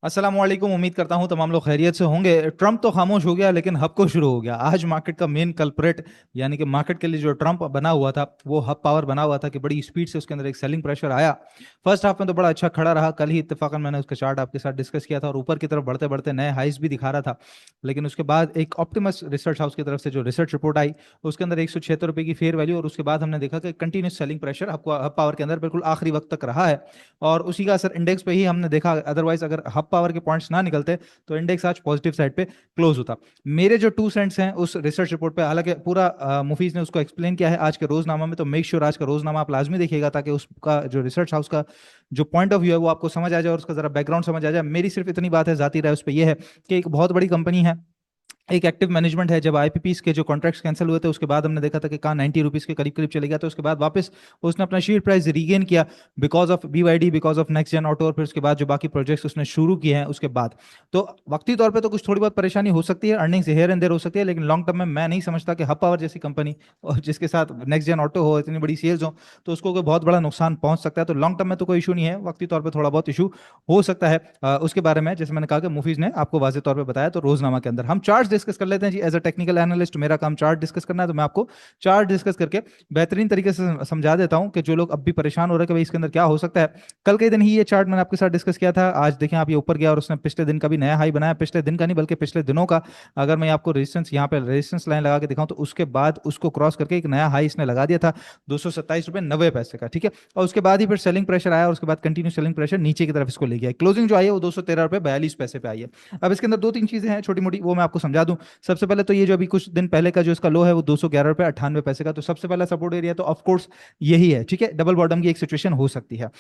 अस्सलामुअलैकुम। उम्मीद करता हूं तमाम लोग खैरियत से होंगे। ट्रम्प तो खामोश हो गया लेकिन हब को शुरू हो गया। आज मार्केट का मेन कल्प्रेट यानी कि मार्केट के लिए जो ट्रम्प बना हुआ था वो हब पावर बना हुआ था कि बड़ी स्पीड से उसके अंदर एक सेलिंग प्रेशर आया। फर्स्ट हाफ में तो बड़ा अच्छा खड़ा रहा। कल ही इत्तेफाकन मैंने उसका चार्ट आपके साथ डिस्कस किया था और ऊपर की तरफ बढ़ते बढ़ते नए हाइस भी दिखा रहा था। लेकिन उसके बाद एक ऑप्टिमस रिसर्च हाउस की तरफ से जो रिसर्च रिपोर्ट आई उसके अंदर 176 रुपए की फेयर वैल्यू और उसके बाद हमने देखा कि कंटिन्यूस सेलिंग प्रेशर आपको हब पावर के अंदर बिल्कुल आखिरी वक्त तक रहा है और उसी का असर इंडेक्स पे ही हमने देखा। अदरवाइज अगर हब पावर के पॉइंट्स ना निकलते तो इंडेक्स आज पॉजिटिव साइड पे क्लोज होता। मेरे जो 2 सेंट्स हैं उस रिसर्च रिपोर्ट पे, हालांकि पूरा मुफीज ने उसको एक्सप्लेन किया है आज के रोजनामा में, तो मेक श्योर आज का रोजनामा आप लाजमी देखिएगा ताकि उसका जो रिसर्च हाउस का जो पॉइंट ऑफ व्यू है वो आपको समझ आ जाए और उसका जरा बैकग्राउंड समझ आ जाए। मेरी सिर्फ इतनी बात है जाती रहे उस पर, यह है कि एक बहुत बड़ी कंपनी है, एक एक्टिव मैनेजमेंट है। जब आईपीपीस के जो कॉन्ट्रैक्ट्स कैंसिल हुए थे उसके बाद हमने देखा था कि कहाँ 90 रुपीज के करीब करीब चले गया, तो उसके बाद वापस उसने अपना शेयर प्राइस रीगेन किया because of BYD, because of next gen auto और फिर उसके बाद जो बाकी प्रोजेक्ट्स उसने शुरू किए हैं उसके बाद। तो वक्ती तौर पे तो कुछ थोड़ी बहुत परेशानी हो सकती है, अर्निंग्स हेयर एंड देयर हो सकती है, लेकिन लॉन्ग टर्म में मैं नहीं समझता कि हब पावर जैसी कंपनी और जिसके साथ नेक्स्ट जेन ऑटो हो, इतनी बड़ी सेल्स हो, तो उसको कोई बहुत बड़ा नुकसान पहुंच सकता है। तो लॉन्ग टर्म में तो कोई इशू नहीं है, वक्ती तौर पर थोड़ा बहुत इशू हो सकता है। उसके बारे में जैसे मैंने कहा कि मुफीज ने आपको वाजे तौर पे बताया। तो रोजनामा के अंदर हम चार्ट डिस्कस कर लेते हैं जी। एज अ टेक्निकल एनालिस्ट मेरा काम चार्ट डिस्कस करना है, तो मैं आपको चार्ट डिस्कस करके बेहतरीन तरीके से समझा देता हूं कि जो लोग अब भी परेशान हो रहे हैं कि भाई इसके अंदर क्या हो सकता है। कल के दिन ही ये चार्ट मैंने आपके साथ डिस्कस किया था। आज देखें आप, ये ऊपर गया और उसने पिछले दिन का भी नया हाई बनाया, पिछले दिन का नहीं बल्कि पिछले दिनों का। अगर मैं आपको रेजिस्टेंस यहाँ पे रेजिस्टेंस लाइन लगा के दिखाऊं तो उसके बाद उसको क्रॉस करके एक नया हाई इसने लगा दिया था 227 रुपये 90 पैसे का, ठीक है। और उसके बाद ही फिर सेलिंग प्रेशर आया और उसके बाद कंटिन्यू सेलिंग प्रेशर नीचे की तरफ इसको ले गया। क्लोजिंग जो आई है वो 213 रुपये 42 पैसे पे आई है। अब इसके अंदर दो तीन चीजें हैं छोटी मोटी, वो मैं आपको समझा दूं। सबसे पहले तो ये जो अभी कुछ दिन पहले का जो इसका लो है वो 211 रुपये 98 पैसे का, तो सबसे पहला सपोर्ट एरिया तो ऑफकोर्स यही है, ठीक है। डबल बॉटम की एक सिचुएशन हो सकती है,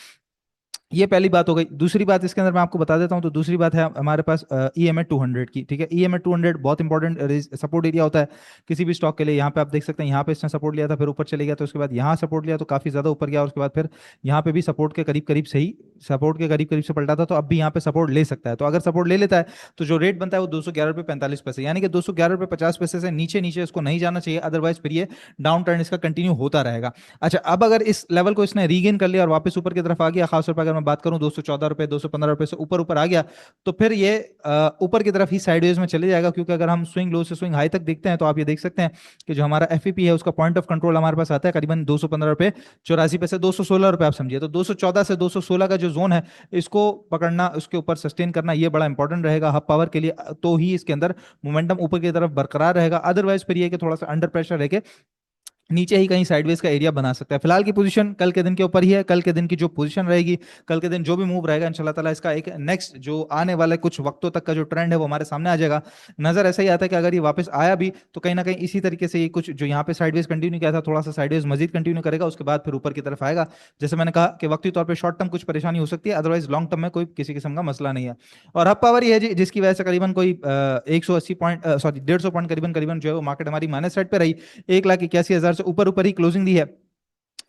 ये पहली बात हो गई। दूसरी बात इसके अंदर मैं आपको बता देता हूं, तो दूसरी बात है हमारे पास EMA 200 की, ठीक है। EMA 200 बहुत इंपॉर्टेंट सपोर्ट एरिया होता है किसी भी स्टॉक के लिए। यहाँ पे आप देख सकते हैं, यहाँ पे इसने सपोर्ट लिया था, फिर ऊपर चले गया, तो उसके बाद यहाँ सपोर्ट लिया तो काफी ज्यादा ऊपर गया, और उसके बाद फिर यहाँ पे भी सपोर्ट के करीब करीब से ही, सपोर्ट के करीब करीब से पलटा था, तो अब भी यहाँ पे सपोर्ट ले सकता है। तो अगर सपोर्ट ले लेता है तो जो रेट बनता है वो 211 रुपये 45 पैसे, यानी कि 211 रुपये 50 पैसे से नीचे नीचे इसको नहीं जाना चाहिए, अदरवाइज फिर ये डाउन टर्न इसका कंटिन्यू होता रहेगा। अच्छा, अब अगर इस लेवल को इसने रीगेन कर लिया और वापस ऊपर की तरफ आ गया, खासतौर पर अगर मैं बात करूं 214 रुपए 215 रुपए से ऊपर ऊपर आ गया, तो फिर ये ऊपर की तरफ ही साइडवेज में चले जाएगा। क्योंकि अगर हम स्विंग लो से स्विंग हाई तक देखते हैं तो आप ये देख सकते हैं कि जो हमारा एफईपी है उसका पॉइंट ऑफ कंट्रोल हमारे पास आता है करीबन 215 रुपए 84 पैसे, 216 रुपए आप समझिए। तो 214 से 216 का जो जोन है इसको पकड़ना, उसके ऊपर सस्टेन करना, ये बड़ा इंपॉर्टेंट रहेगा हब पावर के लिए। तो ही इसके अंदर मोमेंटम ऊपर की तरफ बरकरार रहेगा, अदरवाइज फिर ये कि थोड़ा सा अंडर प्रेशर रह के नीचे ही कहीं साइडवेज का एरिया बना सकता है। फिलहाल की पोजीशन कल के दिन के ऊपर ही है। कल के दिन की जो पोजीशन रहेगी, कल के दिन जो भी मूव रहेगा इंशाल्लाह ताला, इसका एक नेक्स्ट जो आने वाले कुछ वक्तों तक का जो ट्रेंड है वो हमारे सामने आ जाएगा। नजर ऐसा ही आता है कि अगर ये वापस आया भी तो कहीं ना कहीं इसी तरीके से ये कुछ जो यहाँ पे साइडवेज कंटिन्यू किया था, थोड़ा सा साइडवेज मजीद कंटिन्यू करेगा, उसके बाद फिर ऊपर की तरफ आएगा। जैसे मैंने कहा कि वक्ती तौर पर शॉर्ट टर्म कुछ परेशानी हो सकती है, अदरवाइज लॉन्ग टर्म में कोई किसी किस्म का मसला नहीं है। और हब पावर ये है जिसकी वजह से करीबन कोई 180 पॉइंट, सॉरी 150 पॉइंट करीबन करीबन जो है वो मार्केट हमारी माइनस साइड पे रही। 1,81,000 से ऊपर ऊपर ही क्लोजिंग दी है।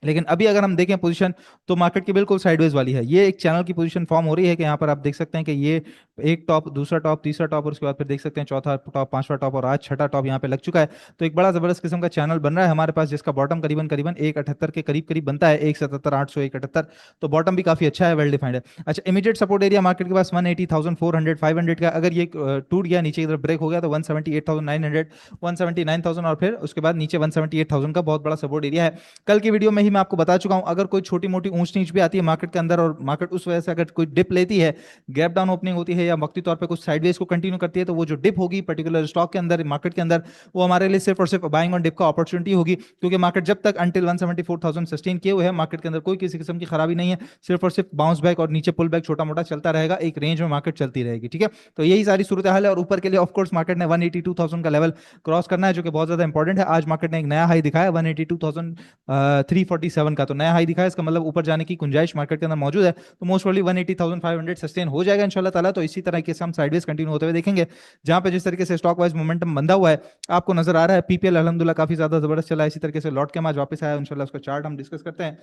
लेकिन अभी अगर हम देखें पोजीशन तो मार्केट की बिल्कुल साइडवेज वाली है। ये एक चैनल की पोजीशन फॉर्म हो रही है कि यहाँ पर आप देख सकते हैं कि ये एक टॉप, दूसरा टॉप, तीसरा टॉप और उसके बाद फिर देख सकते हैं चौथा टॉप, पांचवा टॉप और आज छठा टॉप यहाँ पे लग चुका है। तो एक बड़ा जबरदस्त किस्म का चैनल बन रहा है हमारे पास, जिसका बॉटम करीबन करीबन 178 के करीब करीब बनता है, 177 800 178। तो बॉटम भी काफी अच्छा है, वेल डिफाइंड है। अच्छा, इमीडिएट सपोर्ट एरिया मार्केट के पास 180,400 500 का, अगर ये टूट गया नीचे की तरफ ब्रेक हो गया तो 178,900 179,000 और फिर उसके बाद नीचे 178,000 का बहुत बड़ा सपोर्ट एरिया है। कल की वीडियो में ही मैं आपको बता चुका हूं, अगर कोई छोटी मोटी ऊंच नीच भी आती है मार्केट के अंदर और मार्केट उस वजह से अगर कोई डिप लेती है, गैप डाउन ओपनिंग होती है या वक्ती तौर पे कुछ साइडवेज को कंटिन्यू करती है, तो वो जो डिप होगी पर्टिकुलर स्टॉक के अंदर, मार्केट के अंदर, वो हमारे लिए सिर्फ और सिर्फ बाइंग ऑन डिप का अपॉर्चुनिटी होगी। क्योंकि मार्केट जब तक अंटिल 174,000 सस्टेन किए हुए है, मार्केट के अंदर कोई किसी किस्म की खराबी नहीं है, सिर्फ और सिर्फ बाउंस बैक और नीचे पुल बैक छोटा मोटा चलता रहेगा, एक रेंज में मार्केट चलती रहेगी, ठीक है। तो यही सारी सूरत हाल है। और ऊपर के लिए ऑफकोर्स मार्केट ने 182,000 का लेवल क्रॉस करना है, जो कि बहुत ज्यादा इंपॉर्टेंट है। आज मार्केट ने एक नया हाई दिखाया 182,347 का, तो नया हाई दिखाया, इसका मतलब ऊपर जाने की गुंजाइश मार्केट के अंदर मौजूद है। तो मोस्ट प्रोबेबली 180,500 सस्टेन हो जाएगा इंशाल्लाह ताला। तो इसी तरह से हम साइडवेज कंटिन्यू होते हुए देखेंगे, जहां पे जिस तरीके से स्टॉक वाइज मोमेंटम बंधा हुआ है आपको नजर आ रहा है। पीपीएल अल्हम्दुलिल्लाह काफी ज्यादा जबरदस्त चला है, इसी तरीके से लौट के हम आज वापस आया इंशाल्लाह। उसका चार्ट हम डिस्कस करते हैं।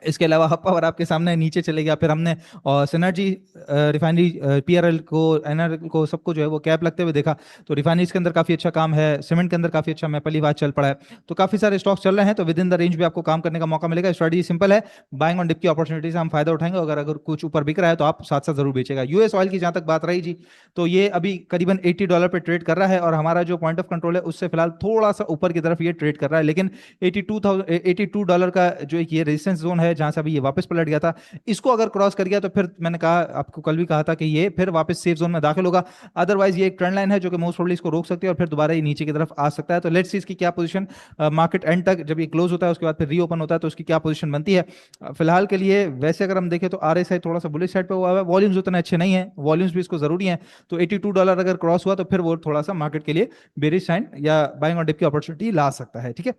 इसके अलावा हब पावर आपके सामने नीचे चले गया, फिर हमने और सिनर्जी रिफाइनरी पीआरएल को एनआरएल को सबको जो है वो कैप लगते हुए देखा। तो रिफाइनरीज के अंदर काफी अच्छा काम है, सीमेंट के अंदर काफी अच्छा मैं पहली बार चल पड़ा है। तो काफी सारे स्टॉक्स चल रहे हैं, तो विद इन द रेंज भी आपको काम करने का मौका मिलेगा। स्ट्रेटजी सिंपल है, बाइंग ऑन डिप की अपॉर्चुनिटी से हम फायदा उठाएंगे, अगर अगर कुछ ऊपर बिक रहा है तो आप साथ साथ जरूर बेचेगा। यूएस ऑयल की जहां तक बात रही जी, तो ये अभी करीबन $80 पे ट्रेड कर रहा है, और हमारा जो पॉइंट ऑफ कंट्रोल है उससे फिलहाल थोड़ा सा ऊपर की तरफ ये ट्रेड कर रहा है, लेकिन $82 का जो एक ये रेजिस्टेंस जोन है जहां से अभी ये वापस पलट गया था, इसको अगर क्रॉस कर गया तो फिर मैंने कहा, आपको कल भी कहा था कि ये फिर वापस सेफ जोन में दाखिल होगा। अदरवाइज ये एक ट्रेंड लाइन है जो कि मोस्ट प्रोबेबली इसको रोक सकती है और फिर दोबारा ये नीचे की तरफ आ सकता है। तो लेट्स सी इसकी क्या पोजीशन मार्केट एंड तक, जब ये क्लोज होता है उसके बाद फिर रीओपन होता है, तो उसकी क्या पोजीशन बनती है। फिलहाल के लिए वैसे अगर हम देखें तो आरएसआई थोड़ा सा बुलिश साइड पे हुआ है, वॉल्यूम्स उतने अच्छे नहीं है, वॉल्यूम्स भी इसको जरूरी है। तो $82 अगर क्रॉस हुआ तो फिर वो थोड़ा सा मार्केट के लिए बेरिश साइन या बाइंग और डिप की अपॉर्चुनिटी ला सकता है। ठीक है,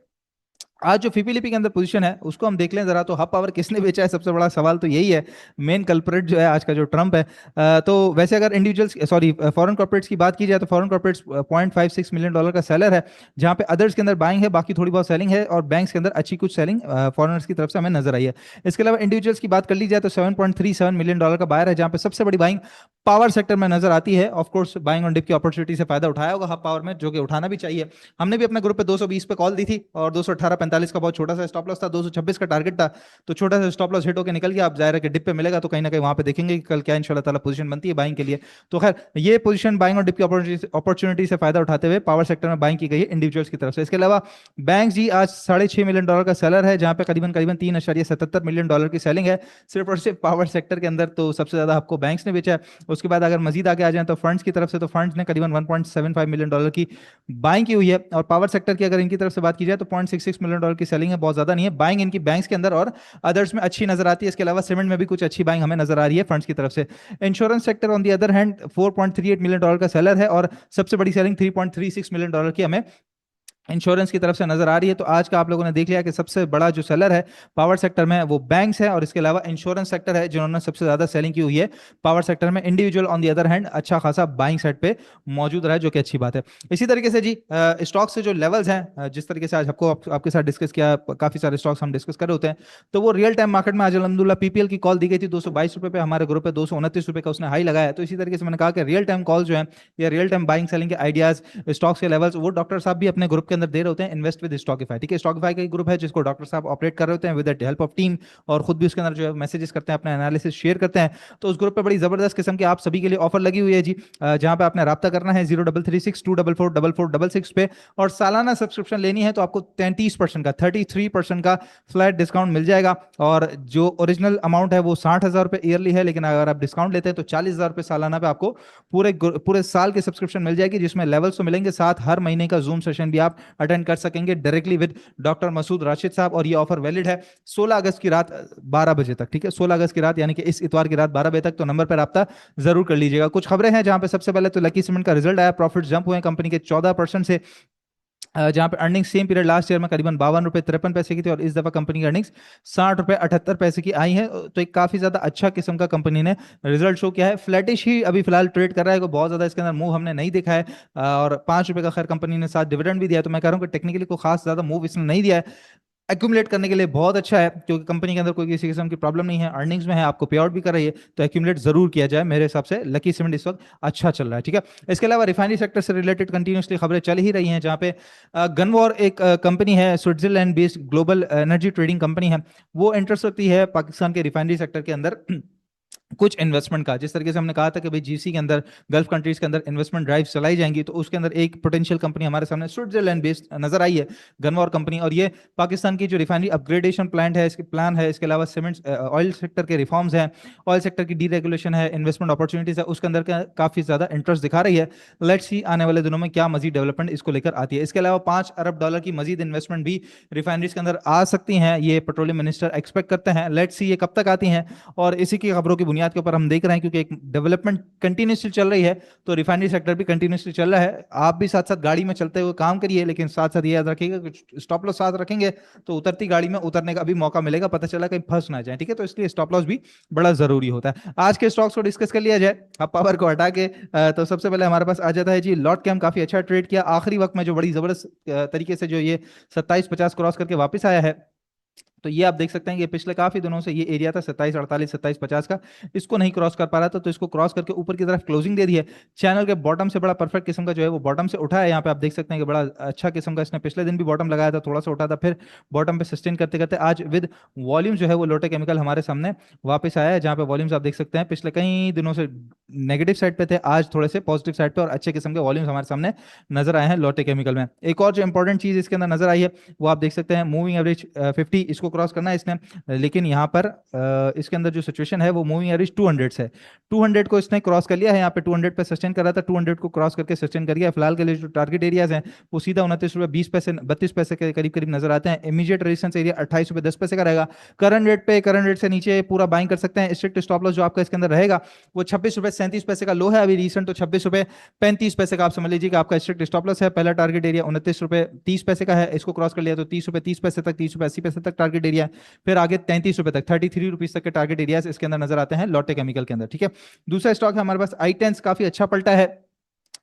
आज जो फिपीलिपी के अंदर पोजीशन है उसको हम देख लें जरा। तो हब पावर किसने बेचा है, सबसे बड़ा सवाल तो यही है। मेन कल्प्रेट जो है आज का जो ट्रम्प है। तो वैसे अगर इंडिविजुअल्स सॉरी फॉरेन कॉर्पोरेट्स की बात की जाए तो फॉरेन कॉर्पोरेट्स $0.56 मिलियन का सेलर है, जहां पे अदर्स के अंदर बाइंग है, बाकी थोड़ी बहुत सेलिंग है, और बैंक्स के अंदर अच्छी कुछ सेलिंग फॉरेनर्स की तरफ से हमें नजर आई है। इसके अलावा इंडिविजुअल्स की बात कर ली जाए तो $7.37 मिलियन का बायर है, जहां पे सबसे बड़ी बाइंग पावर सेक्टर में नजर आती है। Of course buying on dip की अपॉर्चुनिटी से फायदा उठाया होगा हब पावर में, जो कि उठाना भी चाहिए। हमने भी अपने ग्रुप पे 220 पे कॉल दी थी, और 218.45 का बहुत छोटा सा स्टॉप लॉस था, 226 का टारगेट था। तो छोटा सा स्टॉप लॉस हिट होकर निकल गया। आप जाहिर है कि डिप पे मिलेगा तो कहीं ना कहीं वहां पे देखेंगे कि कल क्या इंशाल्लाह ताला पोजीशन बनती है बाइंग के लिए। तो खैर ये पोजीशन बाइंग और डिप की अपॉर्चुनिटी से फायदा उठाते हुए पावर सेक्टर में बाइंग की गई है इंडिविजुअल्स की तरफ से। इसके अलावा बैंक जी आज $6.5 मिलियन का सेलर है, जहां पे करीबन करीबन $3.77 मिलियन की सेलिंग है सिर्फ और सिर्फ पावर सेक्टर के अंदर। तो सबसे ज्यादा आपको बैंक्स ने बेचा है। उसके बाद अगर मजीद आगे आ जाए तो फंड्स की तरफ से, तो फंड्स ने करीबन $1.75 मिलियन की बाइंग की हुई है। और पावर सेक्टर की अगर इनकी तरफ से बात की जाए तो $0.66 मिलियन की सेलिंग है, बहुत ज्यादा नहीं है। बाइंग इनकी बैंक्स के अंदर और अदर्स में अच्छी नजर आती है। इसके अलावा सीमेंट में भी कुछ अच्छी बाइंग हमें नजर आ रही है फंड्स की तरफ से। Insurance sector on the other hand $4.38 million का सेलर है, और सबसे बड़ी सेलिंग $3.36 मिलियन की हमें इंश्योरेंस की तरफ से नजर आ रही है। तो आज का आप लोगों ने देख लिया कि सबसे बड़ा जो सेलर है पावर सेक्टर में वो बैंक्स है, और इसके अलावा इंश्योरेंस सेक्टर है जिन्होंने सबसे ज्यादा सेलिंग की हुई है पावर सेक्टर में। Individual on the other hand अच्छा खासा बाइंग साइड पे मौजूद रहा है, जो कि अच्छी बात है। इसी तरीके से जी स्टॉक से जो लेवल्स हैं, जिस तरीके से आज आपको आपके साथ डिस्कस किया, काफी सारे स्टॉक्स हम डिस्कस कर रहे होते हैं, तो वो रियल टाइम मार्केट में आज अलहमदुल्ला पीपीएल की कॉल दी गई थी ₹222 पे, हमारे ग्रुप पे ₹229 का उसने हाई लगाया है। तो इसी तरीके से मैंने कहा कि रियल टाइम कॉल जो है या रियल टाइम बाइंग सेलिंग के आइडियाज, स्टॉक्स के लेवल्स, वो डॉक्टर साहब भी अपने ग्रुप के अंदर दे रहे होते हैं, इन्वेस्ट विद स्टॉकिफाई। ठीक है, स्टॉकिफाई का एक ग्रुप है जिसको डॉक्टर साहब ऑपरेट कर रहे होते हैं with the help of team, और खुद भी उसके अंदर जो है मैसेजेस करते हैं, अपना एनालिसिस शेयर करते हैं। तो उस ग्रुप पे बड़ी जबरदस्त किस्म की आप सभी के लिए ऑफर लगी हुई है जी, जहां पे आपने रब्ता करना है 0336244466 पे, और सालाना सब्सक्रिप्शन लेनी है तो आपको 33% का 33% का फ्लैट डिस्काउंट मिल जाएगा। और जो ओरिजिनल अमाउंट है वो ₹60,000 ईयरली है, लेकिन अगर आप डिस्काउंट लेते हैं तो ₹40,000 सालाना पे आपको पूरे पूरे साल की सब्सक्रिप्शन मिल जाएगी, जिसमें लेवल्स तो मिलेंगे, साथ हर महीने का जूम सेशन भी आप अटेंड कर सकेंगे directly with doctor Masood Rashid साहब। और ये ऑफर वैलिड है 16 अगस्त की रात 12 बजे तक। ठीक है, 16 अगस्त की रात यानी कि इस इतवार की रात 12 बजे तक। तो नंबर पर रब्ता जरूर कर लीजिएगा। कुछ खबरें हैं जहां पे सबसे पहले तो लकी सीमेंट का रिजल्ट आया, प्रॉफिट जंप हुए कंपनी के 14% से, जहां पे earning same period last year में करीबन ₹52.53 की थी, और इस दफा कंपनी की अर्निंग्स ₹60.78 की आई है। तो एक काफी ज्यादा अच्छा किस्म का कंपनी ने रिजल्ट शो किया है। फ्लैटिश ही अभी फिलहाल ट्रेड कर रहा है, कोई बहुत ज्यादा इसके अंदर मूव हमने नहीं देखा है। और ₹5 का खैर कंपनी ने साथ डिविडेंड भी दिया है। तो मैं कह रहा हूँ कि टेक्निकली कोई खास ज्यादा मूव इसने नहीं दिया है, एक्यूमुलेट करने के लिए बहुत अच्छा है, क्योंकि कंपनी के अंदर कोई किसी किस्म की प्रॉब्लम नहीं है, अर्निंग्स में है, आपको पे आउट भी कर रही है। तो एक्यूमुलेट जरूर किया जाए, मेरे हिसाब से लकी सीमेंट इस वक्त अच्छा चल रहा है। ठीक है, इसके अलावा रिफाइनरी सेक्टर से रिलेटेड कंटिन्यूसली खबरें चल ही रही हैं, जहां पे गनवॉर एक कंपनी है, Switzerland based global energy trading company है, वो इंटरेस्ट रखती है पाकिस्तान के रिफाइनरी सेक्टर के अंदर कुछ इन्वेस्टमेंट का। जिस तरीके से हमने कहा था कि भाई जीसी के अंदर गल्फ कंट्रीज के अंदर इन्वेस्टमेंट ड्राइव चलाई जाएंगी, तो उसके अंदर एक पोटेंशियल कंपनी हमारे सामने स्विट्जरलैंड बेस्ड नजर आई है, गनवॉर कंपनी। और ये पाकिस्तान की जो रिफाइनरी अपग्रेडेशन प्लान है, इसके प्लान है, इसके अलावा सीमेंट ऑयल सेक्टर के रिफॉर्म्स हैं, ऑयल सेक्टर की डीरेगुलेशन है, इन्वेस्टमेंट अपॉर्चुनिटीज है, उसके अंदर काफी ज्यादा इंटरेस्ट दिखा रही है। लेट्स सी आने वाले दिनों में क्या मजीद डेवलपमेंट इसको लेकर आती है। इसके अलावा $5 अरब की मजीद इन्वेस्टमेंट भी रिफाइनरीज के अंदर आ सकती हैं, ये पेट्रोलियम मिनिस्टर एक्सपेक्ट करते हैं। लेट्स सी ये कब तक आती हैं, और इसी की खबरों की बुनियाद के ऊपर हम देख रहे हैं, क्योंकि एक डेवलपमेंट कंटिन्यूसली चल रही है, तो रिफाइनरी सेक्टर भी कंटिन्यूसली चल रहा है। आप भी साथ साथ गाड़ी में चलते हुए काम करिए, लेकिन साथ साथ ये याद रखिएगा कि स्टॉप लॉस साथ रखेंगे तो उतरती गाड़ी में उतरने का भी मौका मिलेगा, पता चला कहीं फंस ना जाए। ठीक है, तो इसलिए स्टॉप लॉस भी बड़ा जरूरी होता है। आज के स्टॉक्स को डिस्कस कर लिया जाए, अब पावर को हटा के। तो सबसे पहले हमारे पास आ जाता है जी लॉट कैम, काफी अच्छा ट्रेड किया आखिरी वक्त में, जो बड़ी जबरदस्त तरीके से जो ये 2750 क्रॉस करके वापस आया है। तो ये आप देख सकते हैं कि पिछले काफी दिनों से ये एरिया था 27.48 27.50 का, इसको नहीं क्रॉस कर पा रहा था, तो इसको क्रॉस करके ऊपर की तरफ क्लोजिंग दे दी है। चैनल के बॉटम से बड़ा परफेक्ट किस्म का जो है वो बॉटम से उठा है। यहाँ पे आप देख सकते हैं कि बड़ा अच्छा किस्म का इसने पिछले दिन भी बॉटम लगाया था, थोड़ा सा उठा था, फिर बॉटम पे सस्टेन करते करते आज विद वॉल्यूम जो है वो लोटे केमिकल हमारे सामने वापस आया है, जहाँ पे वॉल्यूम्स आप देख सकते हैं पिछले कई दिनों से नेगेटिव साइड पे थे, आज थोड़े से पॉजिटिव साइड पे और अच्छे किस्म के वॉल्यूम्स हमारे सामने नजर आए हैं लोटे केमिकल में। एक और जो इंपॉर्टेंट चीज इसके अंदर नजर आई है वो आप देख सकते हैं, मूविंग एवरेज 50 इसको क्रॉस करना है इसने, लेकिन यहाँ पर इसके अंदर जो सिचुएशन है वो मूविंग एवरेज 200 से 200 को इसने क्रॉस कर लिया है। यहाँ पे 200 पे सस्टेन कर रहा था, 200 को क्रॉस करके सस्टेन कर गया। फिलहाल के लिए जो टारगेट एरियाज हैं वो सीधा 29 रुपये 20 पैसे 32 पैसे के करीब करीब नजर आते हैं। इमीडिएट रेजिस्टेंस एरिया 28 रुपये 10 पैसे का रहेगा। करंट रेट से नीचे पूरा बाइंग कर सकते हैं। स्ट्रिक्ट स्टॉप लॉस जो आपका इसके अंदर रहेगा वो 26 रुपये 37 पैसे का लो है अभी रिसेंट, तो 26 रुपये 35 पैसे का आप समझ लीजिए कि आपका स्ट्रिक्ट स्टॉप लॉस है। पहला टारगेट एरिया 29 रुपये 30 पैसे का है, इसको क्रॉस कर लिया तो 30 रुपये 30 पैसे तक 30 रुपये 80 पैसे तक टारगेट एरिया है। फिर आगे 33 रुपये तक 33 रुपीज तक के टारगेट एरियाज इसके अंदर नजर आते हैं लॉटे केमिकल के अंदर। ठीक है, दूसरा स्टॉक है हमारे पास आई10, काफी अच्छा पलटा है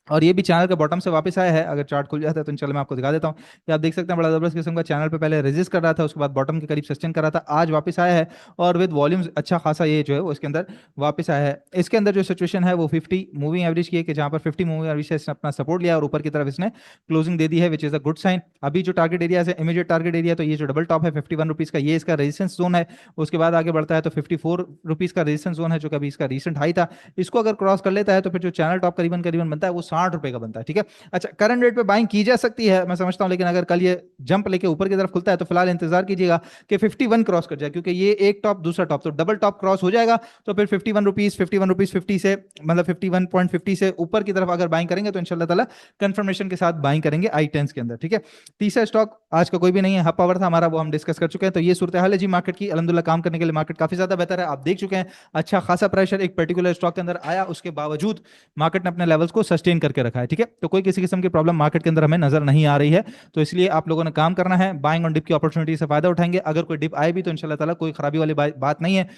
और ये भी चैनल के बॉटम से वापस आया है। अगर चार्ट खुल जाता है तो चलो मैं आपको दिखा देता हूँ कि आप देख सकते हैं बड़ा जबरदस्त किस्म का चैनल पे पहले रेजिस्ट कर रहा था, उसके बाद बॉटम के करीब सस्टेन कर रहा था, आज वापस आया है और विद वॉल्यूम्स अच्छा खासा ये जो है वो इसके अंदर वापस आया है। इसके अंदर जो सिचुएशन है वो 50 मूविंग एवरेज की है कि जहाँ पर 50 मूविंग एवरेज से इसने अपना सपोर्ट लिया और ऊपर की तरफ इसने क्लोजिंग दे दी है, which is a good sign. अभी जो टारगेट एरिया है इमीडिएट टारगेट एरिया, तो ये जो डबल टॉप है 51 रुपीज का, ये इसका रेजिस्टेंस जोन है। उसके बाद आगे बढ़ता है तो 54 रुपीज का रेजिस्टेंस जोन है जो कभी इसका रिसेंट हाई था। इसको अगर क्रॉस कर लेता है तो फिर जो चैनल टॉप करीबन करीबन बनता है वो 60 रुपए का बनता है। ठीक है, अच्छा करंट रेट पे बाइंग की जा सकती है मैं समझता हूं, लेकिन अगर कल ये जंप लेके ऊपर की तरफ खुलता है तो फिलहाल इंतजार कीजिएगा कि 51 क्रॉस कर जाए, क्योंकि ये एक टॉप दूसरा टॉप तो डबल टॉप क्रॉस हो जाएगा तो फिर 51 रुपीज 50 से मतलब 51.50 से ऊपर की तरफ अगर बाइंग करेंगे तो इंशाल्लाह ताला कंफर्मेशन के साथ बाइंग करेंगे आई10 के अंदर। ठीक है, तीसरा स्टॉक आज का कोई भी नहीं है, हब पावर था हमारा, वो हम डिस्कस कर चुके हैं। तो ये सूरत हाल है जी मार्केट की, अल्हम्दुलिल्लाह काम करने के लिए मार्केट काफी ज्यादा बेहतर है, आप देख चुके हैं। अच्छा खासा प्रेशर एक पर्टिकुलर स्टॉक के अंदर आया, उसके बावजूद मार्केट ने अपने लेवल्स को सस्टेन करके रखा है। ठीक है, तो कोई किसी किस्म की प्रॉब्लम मार्केट के अंदर हमें नजर नहीं आ रही है, तो इसलिए आप लोगों ने काम करना है, बाइंग ऑन डिप की अपॉर्चुनिटी से फायदा उठाएंगे। अगर कोई डिप आए भी तो इंशाल्लाह ताला कोई खराबी वाली बात नहीं है,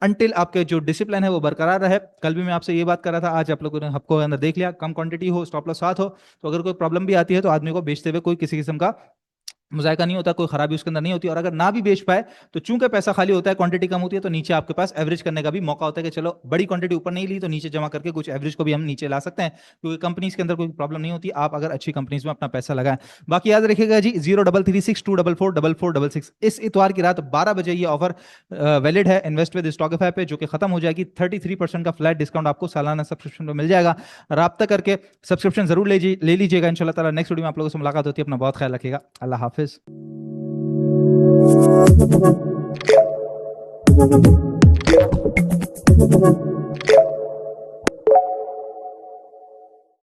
अनटिल आपके जो डिसिप्लिन है वो बरकरार रहे। कल भी मैं आपसे ये बात कर रहा था, आज आप लोगों ने आपको अंदर देख लिया, कम क्वांटिटी हो, स्टॉप लॉस साथ हो, तो अगर कोई प्रॉब्लम भी आती है तो आदमी को बेचते हुए कोई किसी किस्म का मुजायका नहीं होता, कोई खराबी उसके अंदर नहीं होती। और अगर ना भी बेच पाए तो चूंकि पैसा खाली होता है, क्वांटिटी कम होती है, तो नीचे आपके पास एवरेज करने का भी मौका होता है कि चलो बड़ी क्वांटिटी ऊपर नहीं ली तो नीचे जमा करके कुछ एवरेज को भी हम नीचे ला सकते हैं, क्योंकि कंपनीज के अंदर कोई प्रॉब्लम नहीं होती, आप अगर अच्छी कंपनीज में अपना पैसा लगाएं। बाकी याद रखिएगा जी 0336244466 इस इतवार की रात 12 बजे ये ऑफर वैलिड है इन्वेस्ट विद स्टॉकफाई पे, जो कि खत्म हो जाएगी। 33% का फ्लैट डिस्काउंट आपको सालाना सब्सक्रिप्शन में मिल जाएगा, राब्ता करके सब्सक्रिप्शन जरूर ले लीजिएगा। इंशाल्लाह ताला नेक्स्ट वीडियो में आप लोगों से मुलाकात होती है, अपना बहुत ख्याल रखिएगा, अल्लाह हाफिज। Thank you.